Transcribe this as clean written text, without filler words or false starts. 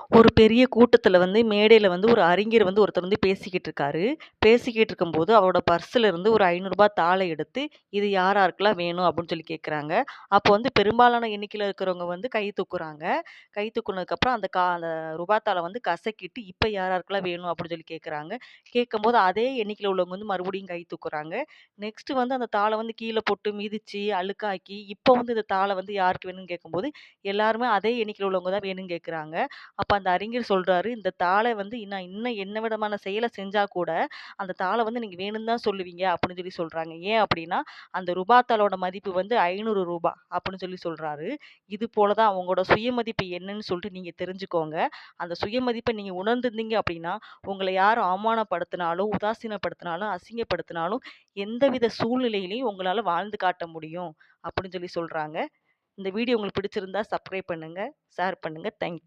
ஒரு பெரிய கூட்டத்துல மேடையில ஒரு அறிஞர் ஒருத்தர் பேசிக்கிட்டு இருக்காரு. பேசிக்கிட்டு இருக்கும்போது அவரோட பர்ஸ்ல இருந்து ஒரு ரூ. 500 தாள எடுத்து, "இது யார் யாருக்கெல்லாம் வேணும்?" அப்படின்னு சொல்லி கேட்குறாங்க. அப்போ பெரும்பாலான எண்ணிக்கையில இருக்கிறவங்க கை தூக்குறாங்க. கை தூக்குனதுக்கப்புறம் அந்த ரூபா தாள கசக்கிட்டு, "இப்ப யார் யாருக்கெல்லாம் வேணும்?" அப்படின்னு சொல்லி கேட்குறாங்க. கேட்கும்போது அதே எண்ணிக்கையில உள்ளவங்க மறுபடியும் கை தூக்குறாங்க. நெக்ஸ்ட் அந்த தாள கீழ போட்டு மிதிச்சு, அழுக்காக்கி, இப்போ இந்த தாள யாருக்கு வேணும்னு கேட்கும்போது, எல்லாருமே அதே எண்ணிக்கையில உள்ளவங்க தான் வேணும்னு கேட்குறாங்க. அப்ப அந்த அறிஞர் சொல்றாரு, "இந்த தாள நான் இன்னும் என்ன விதமான செயல செஞ்சா கூட, அந்த தாள நீங்க வேணும்னு தான் சொல்லுவீங்க." அப்படின்னு சொல்லி சொல்றாங்க. ஏன் அப்படின்னா, அந்த ரூபா தாளோட மதிப்பு ரூ. 500 அப்படின்னு சொல்லி சொல்றாரு. இது போல தான் அவங்களோட சுயமதிப்பு என்னன்னு சொல்லிட்டு நீங்க தெரிஞ்சுக்கோங்க. அந்த சுயமதிப்ப நீங்க உணர்ந்திருந்தீங்க அப்படின்னா, உங்கள யார் அவமானப்படுத்தினாலும், உதாசீனப்படுத்தினாலும், அசிங்கப்படுத்தினாலும், எந்தவித சூழ்நிலையிலயும் உங்களால வாழ்ந்து காட்ட முடியும். அப்படின்னு சொல்லி சொல்றாங்க. இந்த வீடியோ உங்களுக்கு பிடிச்சிருந்தா சப்ஸ்கிரைப் பண்ணுங்க, ஷேர் பண்ணுங்க. Thank you.